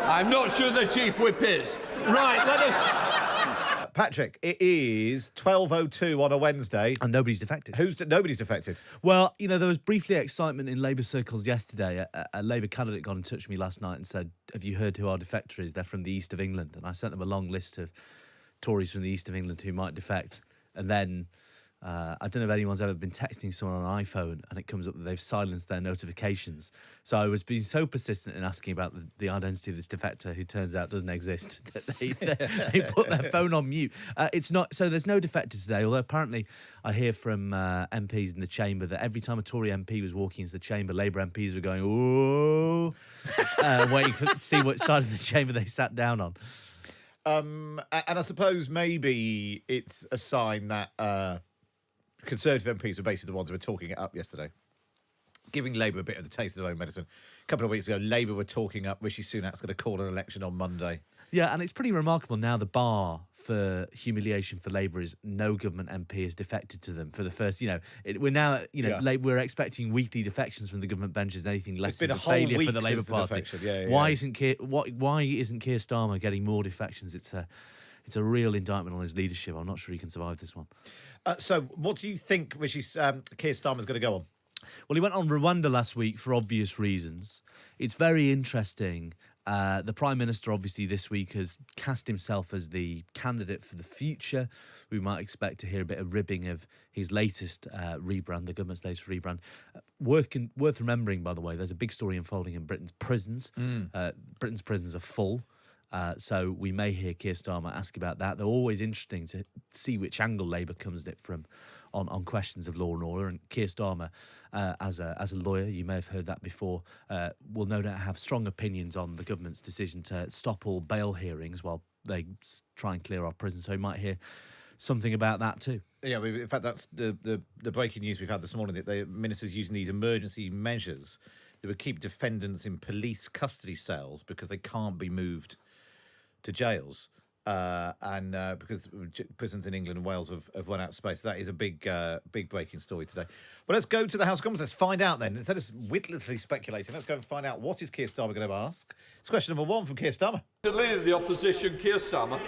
I'm not sure the Chief Whip is. Right, let us... Patrick, it is 12:02 on a Wednesday. And nobody's defected. Nobody's defected? Well, you know, there was briefly excitement in Labour circles yesterday. A Labour candidate got in touch with me last night and said, have you heard who our defector is? They're from the east of England. And I sent them a long list of Tories from the east of England who might defect. And then... I don't know if anyone's ever been texting someone on an iPhone and it comes up that they've silenced their notifications. So I was being so persistent in asking about the identity of this defector who turns out doesn't exist that they put their phone on mute. It's not so. There's no defector today, although apparently I hear from MPs in the chamber that every time a Tory MP was walking into the chamber, Labour MPs were going, "Ooh," waiting to see what side of the chamber they sat down on. And I suppose maybe it's a sign that... Conservative MPs were basically the ones who were talking it up yesterday, giving Labour a bit of the taste of their own medicine. A couple of weeks ago, Labour were talking up Rishi Sunak's going to call an election on Monday. Yeah, and it's pretty remarkable now the bar for humiliation for Labour is no government MP has defected to them for the first, we're now, we're expecting weekly defections from the government benches, anything less than a failure for the Labour Party. Why isn't Keir Starmer getting more defections? It's a real indictment on his leadership. I'm not sure he can survive this one. So what do you think Keir Starmer's going to go on? Well, he went on Rwanda last week for obvious reasons. It's very interesting. The Prime Minister, obviously, this week has cast himself as the candidate for the future. We might expect to hear a bit of ribbing of his latest rebrand, the government's latest rebrand. Worth remembering, by the way, there's a big story unfolding in Britain's prisons. Britain's prisons are full. So we may hear Keir Starmer ask about that. They're always interesting to see which angle Labour comes at it from on questions of law and order. And Keir Starmer, as a lawyer, you may have heard that before, will no doubt have strong opinions on the government's decision to stop all bail hearings while they try and clear our prisons. So he might hear something about that too. Yeah, in fact, that's the breaking news we've had this morning, that the minister's using these emergency measures that would keep defendants in police custody cells because they can't be moved to jails, and because prisons in England and Wales have run out of space. That is a big breaking story today. But let's go to the House of Commons. Let's find out then. Instead of witlessly speculating, let's go and find out what is Keir Starmer going to ask. It's question number one from Keir Starmer. The Leader of the Opposition, Keir Starmer.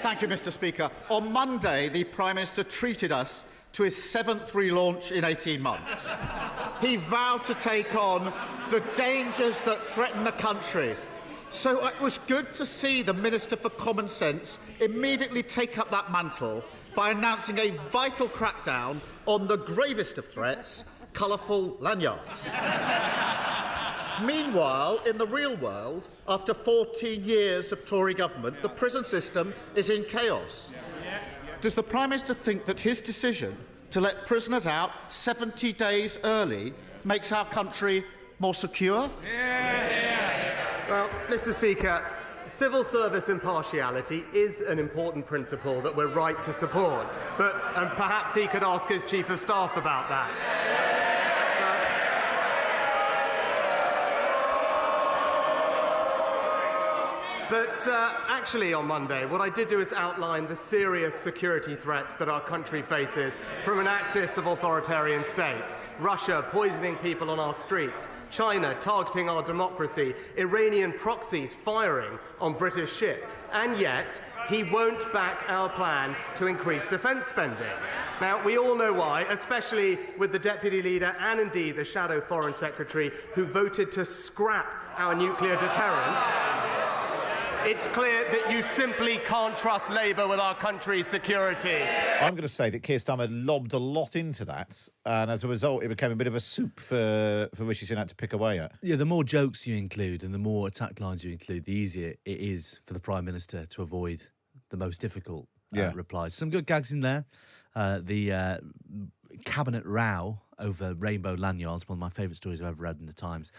Thank you, Mr. Speaker. On Monday, the Prime Minister treated us to his 7th relaunch in 18 months. He vowed to take on the dangers that threaten the country. So it was good to see the Minister for Common Sense immediately take up that mantle by announcing a vital crackdown on the gravest of threats, colourful lanyards. Meanwhile, in the real world, after 14 years of Tory government, the prison system is in chaos. Does the Prime Minister think that his decision to let prisoners out 70 days early makes our country more secure? Well, Mr. Speaker, civil service impartiality is an important principle that we're right to support, but perhaps he could ask his Chief of Staff about that. But actually on Monday, what I did do is outline the serious security threats that our country faces from an axis of authoritarian states. Russia poisoning people on our streets, China targeting our democracy, Iranian proxies firing on British ships, and yet he won't back our plan to increase defence spending. Now, we all know why, especially with the Deputy Leader and indeed the Shadow Foreign Secretary who voted to scrap our nuclear deterrent. It's clear that you simply can't trust Labour with our country's security. I'm going to say that Keir Starmer lobbed a lot into that, and as a result, it became a bit of a soup for Rishi Sunak to pick away at. Yeah, the more jokes you include and the more attack lines you include, the easier it is for the Prime Minister to avoid the most difficult replies. Some good gags in there. The cabinet row over rainbow lanyards, one of my favourite stories I've ever read in the Times,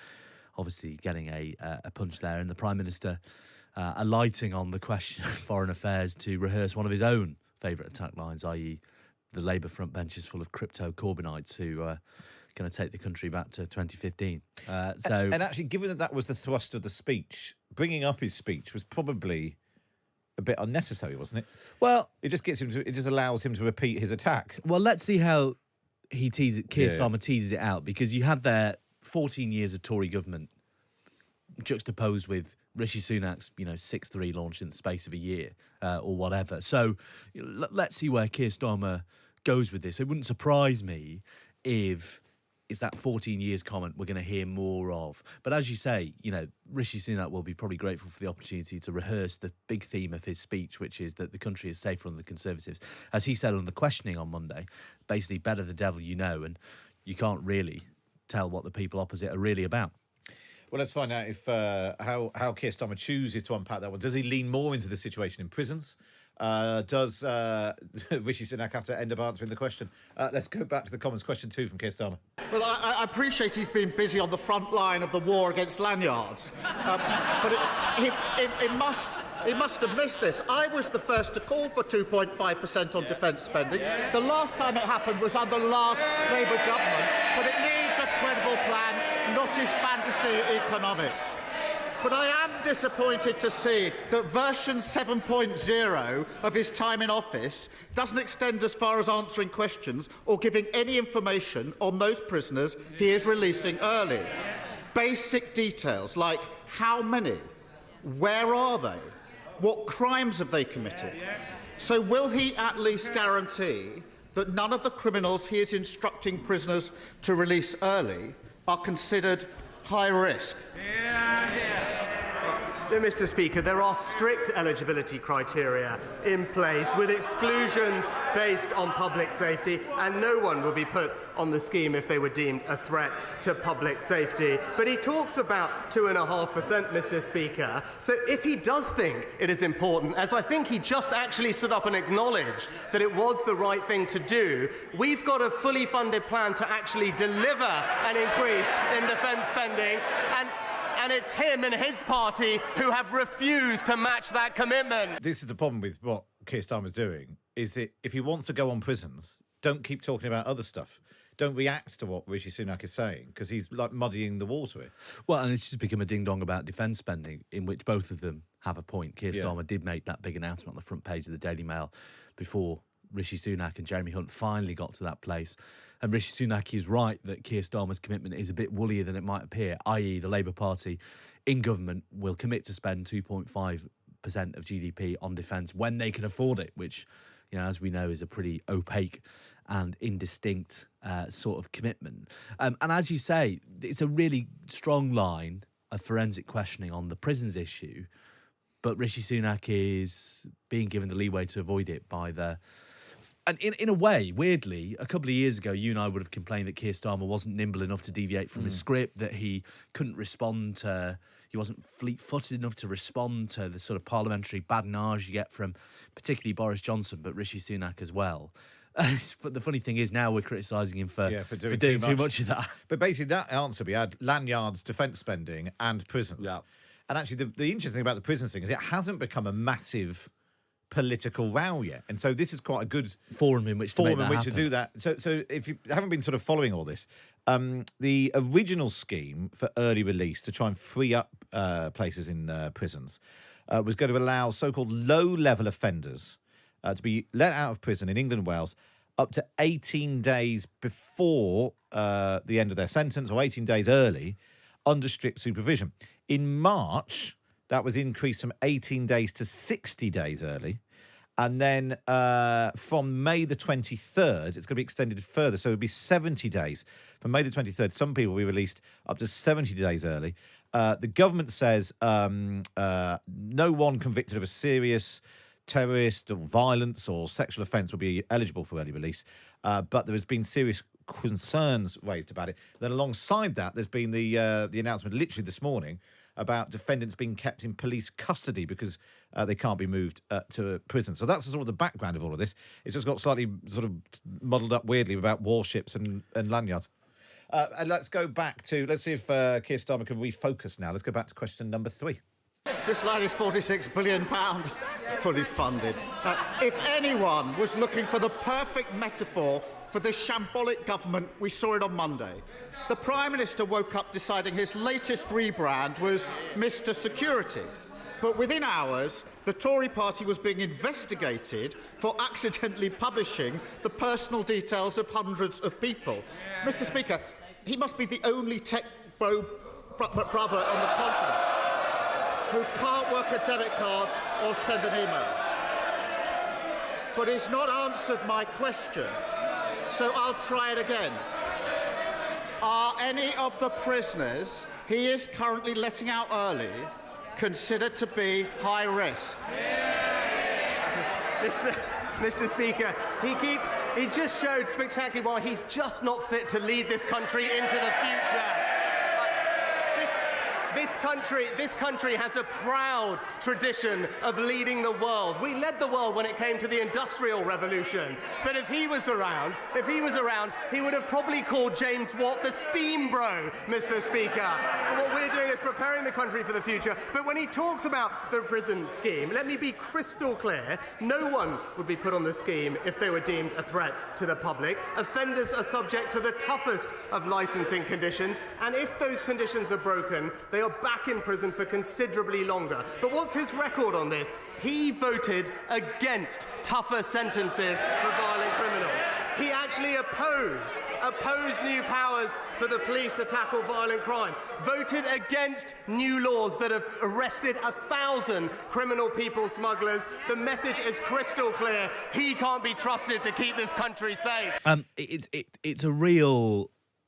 obviously getting a punch there, and the Prime Minister alighting on the question of foreign affairs to rehearse one of his own favourite attack lines, i.e. the Labour front bench is full of crypto Corbynites who are going to take the country back to 2015. And actually, given that was the thrust of the speech, bringing up his speech was probably a bit unnecessary, wasn't it? Well, it just allows him to repeat his attack. Well, let's see how Keir Starmer teases it out, because you had their 14 years of Tory government juxtaposed with Rishi Sunak's, 6-3 launch in the space of a year or whatever. So let's see where Keir Starmer goes with this. It wouldn't surprise me if it's that 14 years comment we're going to hear more of. But as you say, Rishi Sunak will be probably grateful for the opportunity to rehearse the big theme of his speech, which is that the country is safer under the Conservatives. As he said on the questioning on Monday, basically better the devil you know, and you can't really tell what the people opposite are really about. Well, let's find out if how Keir Starmer chooses to unpack that one. Does he lean more into the situation in prisons? Does Rishi Sunak have to end up answering the question? Let's go back to the Commons. Question 2 from Keir Starmer. Well, I appreciate he's been busy on the front line of the war against lanyards, but he must have missed this. I was the first to call for 2.5% on defence spending. The last time it happened was under the last Labour government, but it needs a credible plan, not his fantasy economics. But I am disappointed to see that version 7.0 of his time in office doesn't extend as far as answering questions or giving any information on those prisoners he is releasing early. Basic details like how many, where are they, what crimes have they committed. So will he at least guarantee that none of the criminals he is instructing prisoners to release early are considered high risk? Mr. Speaker, there are strict eligibility criteria in place with exclusions based on public safety, and no one would be put on the scheme if they were deemed a threat to public safety. But he talks about 2.5%, Mr. Speaker. So if he does think it is important, as I think he just actually stood up and acknowledged that it was the right thing to do, we've got a fully funded plan to actually deliver an increase in defence spending, and it's him and his party who have refused to match that commitment. This is the problem with what Keir Starmer's doing, is that if he wants to go on prisons, don't keep talking about other stuff. Don't react to what Rishi Sunak is saying, because he's like muddying the water here. Well, and it's just become a ding-dong about defence spending, in which both of them have a point. Keir Starmer did make that big announcement on the front page of the Daily Mail before Rishi Sunak and Jeremy Hunt finally got to that place. And Rishi Sunak is right that Keir Starmer's commitment is a bit woollier than it might appear, i.e. the Labour Party in government will commit to spend 2.5% of GDP on defence when they can afford it, which, as we know, is a pretty opaque and indistinct sort of commitment. And as you say, it's a really strong line of forensic questioning on the prisons issue, but Rishi Sunak is being given the leeway to avoid it by the... And in a way, weirdly, a couple of years ago, you and I would have complained that Keir Starmer wasn't nimble enough to deviate from his script, that he couldn't respond to... He wasn't fleet-footed enough to respond to the sort of parliamentary badinage you get from particularly Boris Johnson, but Rishi Sunak as well. But the funny thing is now we're criticising him for doing too much of that. But basically that answer, we had lanyards, defence spending and prisons. Yeah. And actually the interesting thing about the prisons thing is it hasn't become a massive political row yet. And so this is quite a good forum in which to do that. So if you haven't been sort of following all this, the original scheme for early release to try and free up places in prisons was going to allow so-called low-level offenders to be let out of prison in England and Wales up to 18 days before the end of their sentence, or 18 days early, under strict supervision. In March, that was increased from 18 days to 60 days early. And then from May the 23rd, it's going to be extended further. So it would be 70 days. From May the 23rd, some people will be released up to 70 days early. The government says no one convicted of a serious terrorist or violence or sexual offence will be eligible for early release. But there has been serious concerns raised about it. Then alongside that, there's been the announcement literally this morning about defendants being kept in police custody because they can't be moved to prison. So that's sort of the background of all of this. It's just got slightly sort of muddled up weirdly about warships and lanyards. And let's go back to, let's see if Keir Starmer can refocus now. Let's go back to question number 3. This lad is £46 billion fully funded. If anyone was looking for the perfect metaphor for the shambolic government, we saw it on Monday. The Prime Minister woke up deciding his latest rebrand was Mr. Security. But within hours, the Tory party was being investigated for accidentally publishing the personal details of hundreds of people. Mr. Speaker, he must be the only tech brother on the continent who can't work a debit card or send an email. But he's not answered my question, so I'll try it again. Are any of the prisoners he is currently letting out early considered to be high risk? Mr. Speaker, he just showed spectacularly why he's just not fit to lead this country into the future. This country has a proud tradition of leading the world. We led the world when it came to the Industrial Revolution. But if he was around, he would have probably called James Watt the steam bro, Mr. Speaker. And what we're doing is preparing the country for the future. But when he talks about the prison scheme, let me be crystal clear. No one would be put on the scheme if they were deemed a threat to the public. Offenders are subject to the toughest of licensing conditions. And if those conditions are broken, they are back in prison for considerably longer. But what's his record on this? He voted against tougher sentences for violent criminals. He actually opposed new powers for the police to tackle violent crime, voted against new laws that have arrested 1,000 criminal people smugglers. The message is crystal clear. He can't be trusted to keep this country safe.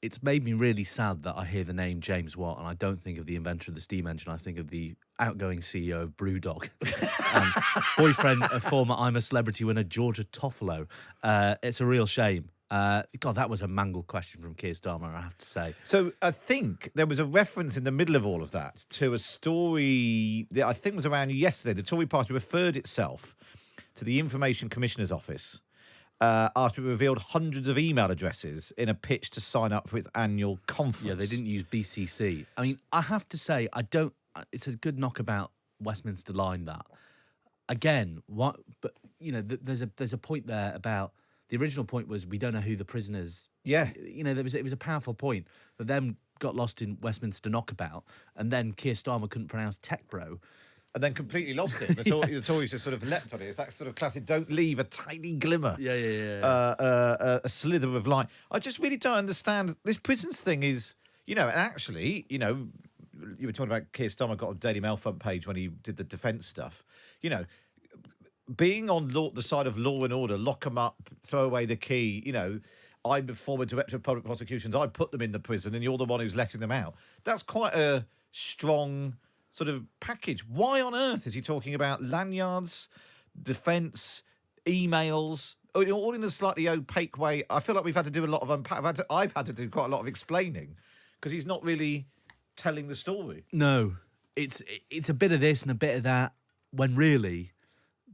It's made me really sad that I hear the name James Watt and I don't think of the inventor of the steam engine. I think of the outgoing CEO of Brewdog, boyfriend of former I'm a Celebrity winner Georgia Toffolo. It's a real shame. God, that was a mangled question from Keir Starmer, I have to say. So I think there was a reference in the middle of all of that to a story that I think was around yesterday. The Tory party referred itself to the Information Commissioner's Office after it revealed hundreds of email addresses in a pitch to sign up for its annual conference. Yeah, they didn't use BCC. I mean, I have to say, it's a good knock about Westminster line that. Again, what? But you know, there's a point there about the original point was we don't know who the prisoners. Yeah, you know, it was a powerful point that then got lost in Westminster knockabout, and then Keir Starmer couldn't pronounce tech bro. And then completely lost it. The Tories just sort of leapt on it. It's that sort of classic, don't leave a tiny glimmer. Yeah. A slither of light. I just really don't understand. This prisons thing is, you know, and actually, you know, you were talking about Keir Starmer got a Daily Mail front page when he did the defence stuff. You know, being on the side of law and order, lock them up, throw away the key, you know, I'm the former director of public prosecutions, I put them in the prison and you're the one who's letting them out. That's quite a strong sort of package. Why on earth is he talking about lanyards, defence, emails, all in a slightly opaque way? I feel like we've had to do a lot of unpack. I've had to do quite a lot of explaining because he's not really telling the story. No, it's a bit of this and a bit of that, when really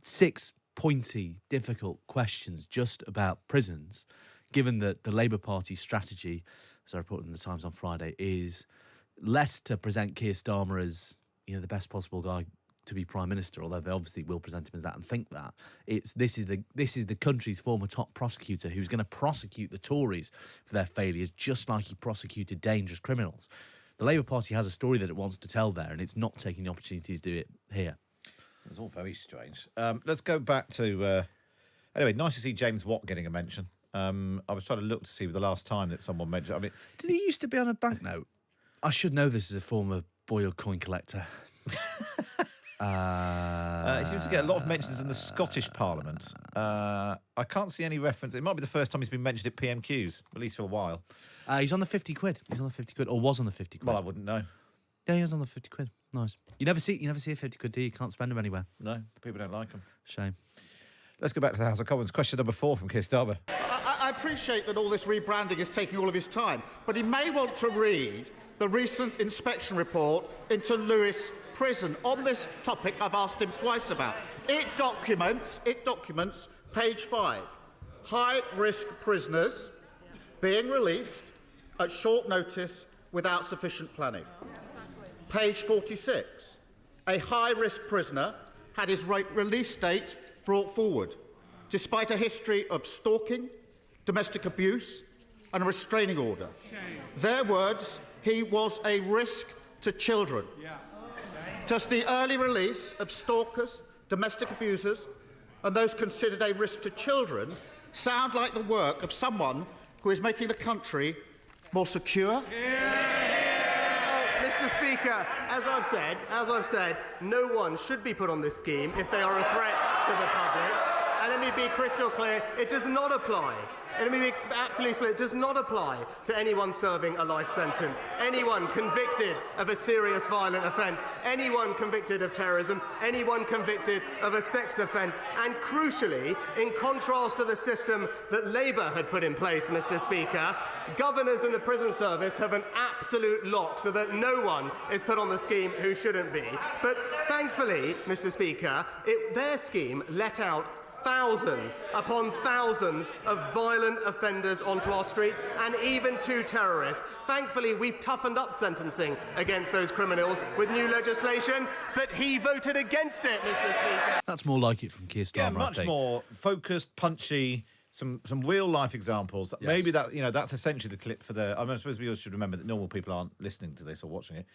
6 pointy, difficult questions just about prisons, given that the Labour Party strategy, as I reported in the Times on Friday, is less to present Keir Starmer as, you know, the best possible guy to be Prime Minister, although they obviously will present him as that and think that. This is the country's former top prosecutor who's going to prosecute the Tories for their failures, just like he prosecuted dangerous criminals. The Labour Party has a story that it wants to tell there, and it's not taking the opportunities to do it here. It's all very strange. Let's go back to... anyway, nice to see James Watt getting a mention. I was trying to look to see the last time that someone mentioned... I mean, did he used to be on a banknote? I should know this as a former boy coin collector. He seems to get a lot of mentions in the Scottish Parliament. I can't see any reference. It might be the first time he's been mentioned at PMQs, at least for a while. He's on the 50 quid. He's on the 50 quid, or was on the 50 quid. Well, I wouldn't know. Yeah, he was on the 50 quid. Nice. You never see a 50 quid, do you? You can't spend them anywhere. No, people don't like them. Shame. Let's go back to the House of Commons. Question number 4 from Keir Starmer. I appreciate that all this rebranding is taking all of his time, but he may want to read the recent inspection report into Lewes Prison. On this topic, I've asked him twice about. It documents, page 5, high-risk prisoners being released at short notice without sufficient planning. Page 46, a high-risk prisoner had his release date brought forward, despite a history of stalking, domestic abuse and a restraining order. Their words, he was a risk to children. Does the early release of stalkers, domestic abusers and those considered a risk to children sound like the work of someone who is making the country more secure? Mr. Speaker, as I've said, no one should be put on this scheme if they are a threat to the public. And let me be crystal clear, it does not apply. And let me be absolutely clear, it does not apply to anyone serving a life sentence, anyone convicted of a serious violent offence, anyone convicted of terrorism, anyone convicted of a sex offence. And crucially, in contrast to the system that Labour had put in place, Mr. Speaker, governors in the prison service have an absolute lock so that no one is put on the scheme who shouldn't be. But thankfully, Mr. Speaker, their scheme let out thousands upon thousands of violent offenders onto our streets, and even 2 terrorists. Thankfully, we've toughened up sentencing against those criminals with new legislation, but he voted against it, Mr. Speaker. That's more like it from Keir Starmer, Yeah, I much think. more focused, punchy, some real life examples. Yes. Maybe that's essentially the clip for the. I suppose we all should remember that normal people aren't listening to this or watching it.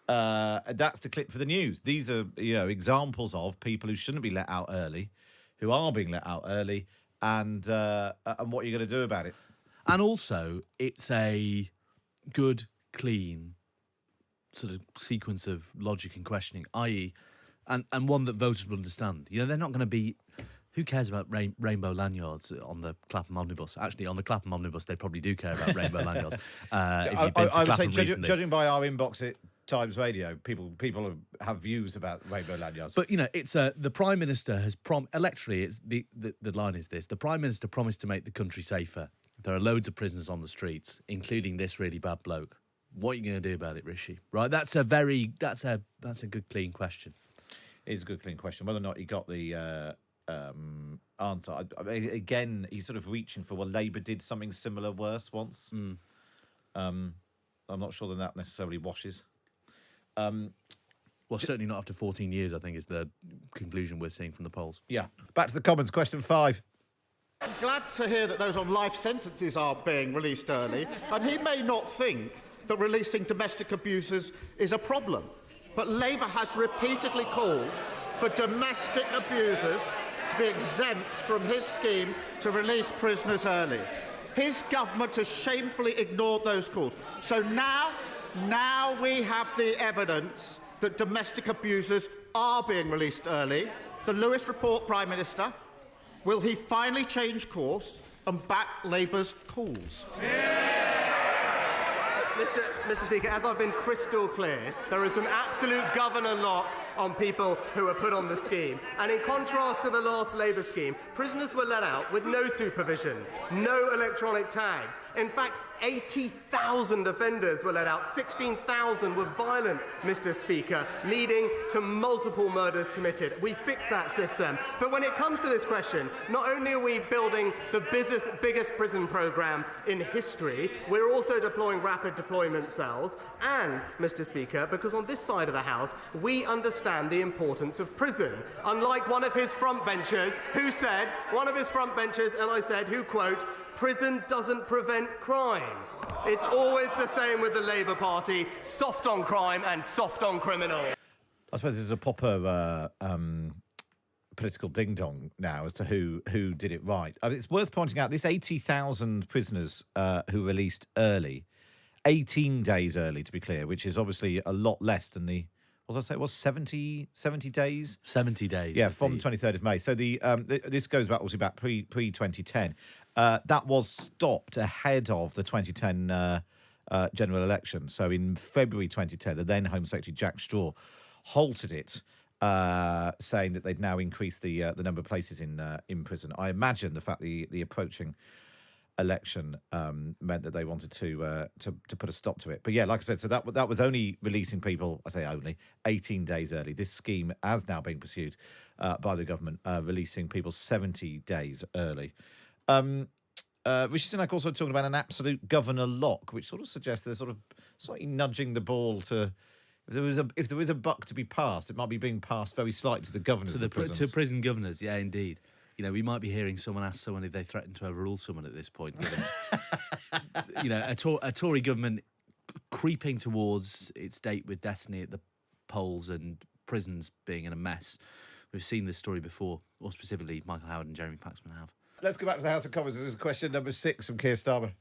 That's the clip for the news. These are examples of people who shouldn't be let out early, who are being let out early, and what you're going to do about it. And also, it's a good, clean sort of sequence of logic and questioning, i.e., and one that voters will understand. They're not going to be. Who cares about rainbow lanyards on the Clapham omnibus? Actually, on the Clapham omnibus, they probably do care about rainbow lanyards. If you've been to I would say, Clapham recently. judging by our inbox at Times Radio, people have views about rainbow lanyards. But it's the Prime Minister has electorally. It's the line is this: the Prime Minister promised to make the country safer. There are loads of prisoners on the streets, including this really bad bloke. What are you going to do about it, Rishi? Right? That's a good clean question. It is a good clean question. Whether or not he got the answer, I mean, again, he's sort of reaching for. Well, Labour did something similar worse once. I'm not sure that necessarily washes. Well, certainly not after 14 years, I think, is the conclusion we're seeing from the polls. Yeah. Back to the Commons. Question 5. I'm glad to hear that those on life sentences are being released early, and he may not think that releasing domestic abusers is a problem, but Labour has repeatedly called for domestic abusers to be exempt from his scheme to release prisoners early. His government has shamefully ignored those calls. So now we have the evidence that domestic abusers are being released early. The Lewis report, Prime Minister. Will he finally change course and back Labour's calls? Mr. Speaker, as I've been crystal clear, there is an absolute governor lock on people who are put on the scheme. And in contrast to the last Labour scheme, prisoners were let out with no supervision, no electronic tags. In fact, 80,000 offenders were let out. 16,000 were violent, Mr. Speaker, leading to multiple murders committed. We fixed that system. But when it comes to this question, not only are we building the biggest prison programme in history, we're also deploying rapid deployment cells. And, Mr. Speaker, because on this side of the House, we understand the importance of prison. Unlike one of his frontbenchers who said, and I said, who, quote, prison doesn't prevent crime. It's always the same with the Labour Party, soft on crime and soft on criminal. I suppose there's a proper political ding-dong now as to who did it right. I mean, it's worth pointing out this 80,000 prisoners who released early, 18 days early, to be clear, which is obviously a lot less than the, what did I say, it was 70 days? 70 days. Yeah, from the 23rd of May. So this goes back, obviously, back pre-2010. That was stopped ahead of the 2010 general election. So in February 2010, the then Home Secretary Jack Straw halted it, saying that they'd now increased the number of places in prison. I imagine the fact the approaching election meant that they wanted to put a stop to it. But yeah, like I said, so that was only releasing people, I say only, 18 days early. This scheme has now been pursued by the government, releasing people 70 days early. Rishi Sunak also talking about an absolute governor lock, which sort of suggests they're sort of slightly nudging the ball to. If there is a buck to be passed, it might be being passed very slightly to the governors of the prisons. To prison governors, yeah, indeed. We might be hearing someone ask someone if they threaten to overrule someone at this point. Given, a Tory government creeping towards its date with destiny at the polls and prisons being in a mess. We've seen this story before, or specifically Michael Howard and Jeremy Paxman have. Let's go back to the House of Commons. This is question number 6 from Keir Starmer.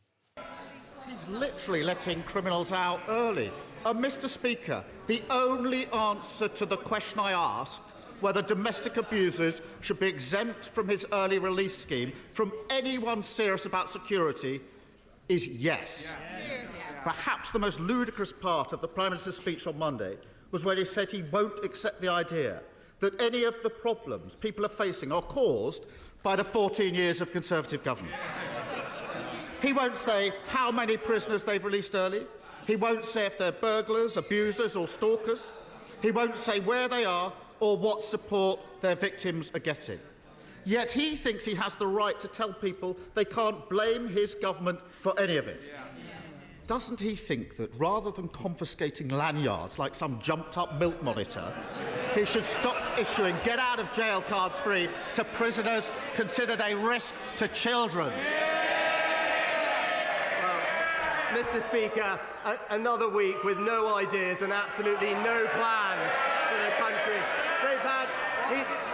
He's literally letting criminals out early. Mr. Speaker, the only answer to the question I asked, whether domestic abusers should be exempt from his early release scheme from anyone serious about security, is yes. Perhaps the most ludicrous part of the Prime Minister's speech on Monday was when he said he won't accept the idea that any of the problems people are facing are caused by the 14 years of Conservative government. He won't say how many prisoners they've released early. He won't say if they're burglars, abusers or stalkers. He won't say where they are or what support their victims are getting. Yet he thinks he has the right to tell people they can't blame his government for any of it. Doesn't he think that rather than confiscating lanyards like some jumped-up milk monitor, he should stop issuing get-out-of-jail cards free to prisoners considered a risk to children? Mr. Speaker, another week with no ideas and absolutely no plan for the country.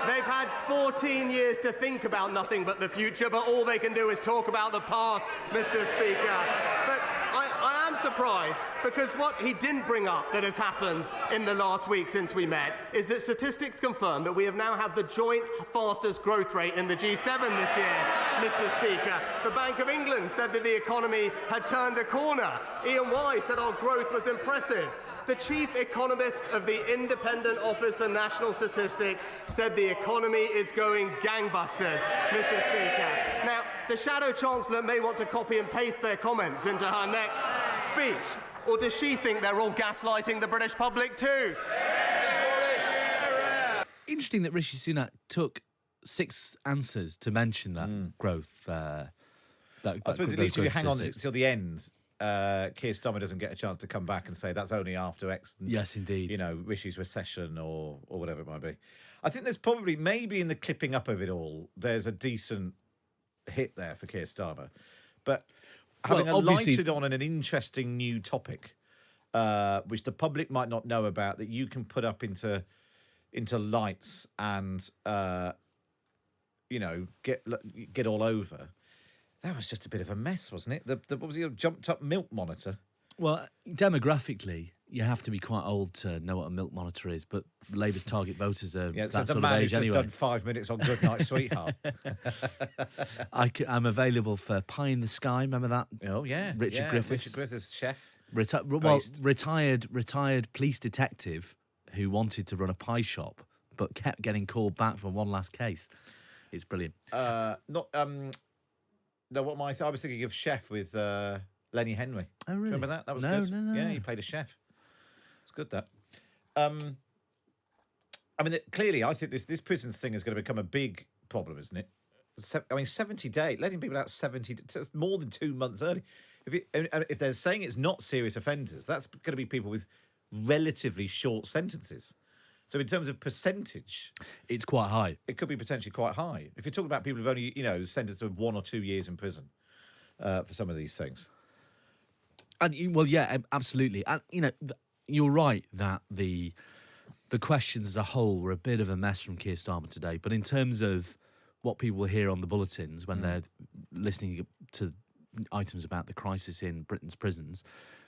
They've had 14 years to think about nothing but the future, but all they can do is talk about the past, Mr. Speaker. But I am surprised, because what he didn't bring up that has happened in the last week since we met is that statistics confirm that we have now had the joint fastest growth rate in the G7 this year, Mr. Speaker. The Bank of England said that the economy had turned a corner. Ian White said our growth was impressive. The chief economist of the Independent Office for National Statistics said the economy is going gangbusters, Mr. Speaker. Now, the Shadow Chancellor may want to copy and paste their comments into her next speech, or does she think they're all gaslighting the British public too? Interesting that Rishi Sunak took 6 answers to mention that growth. I suppose at least if you hang on till the end, Keir Starmer doesn't get a chance to come back and say that's only after X. Yes, indeed. You know, Rishi's recession or whatever it might be. I think there's probably, maybe in the clipping up of it all, there's a decent hit there for Keir Starmer. But having alighted on an interesting new topic, which the public might not know about, that you can put up into lights and, you know, get all over. That was just a bit of a mess, wasn't it? What was it, jumped-up milk monitor? Well, demographically, you have to be quite old to know what a milk monitor is, but Labour's target voters are that sort of age anyway. Just done 5 minutes on Goodnight Sweetheart. I'm available for Pie in the Sky, remember that? Oh, yeah. Richard Griffiths. Richard Griffiths, chef. Retired police detective who wanted to run a pie shop, but kept getting called back for one last case. It's brilliant. No, I was thinking of Chef with Lenny Henry. Oh, really? Remember that? That was good. No. Yeah, he played a chef. It's good, that. I mean, clearly, I think this prisons thing is going to become a big problem, isn't it? 70 days, letting people out 70, that's more than 2 months early. If they're saying it's not serious offenders, that's going to be people with relatively short sentences. So in terms of percentage, it's quite high. It could be potentially quite high. If you're talking about people who've only, sentenced to 1 or 2 years in prison for some of these things. And well, yeah, absolutely. And you're right that the questions as a whole were a bit of a mess from Keir Starmer today. But in terms of what people hear on the bulletins when they're listening to items about the crisis in Britain's prisons,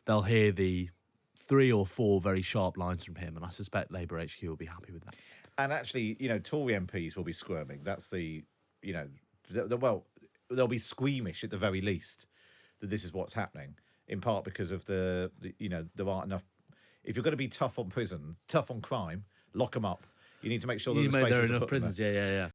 they'll hear the 3 or 4 very sharp lines from him, and I suspect Labour HQ will be happy with that. And actually, Tory MPs will be squirming. That's well, they'll be squeamish at the very least that this is what's happening, in part because of there aren't enough. If you're going to be tough on crime, lock them up. You need to make sure that there are enough prisons. Yeah.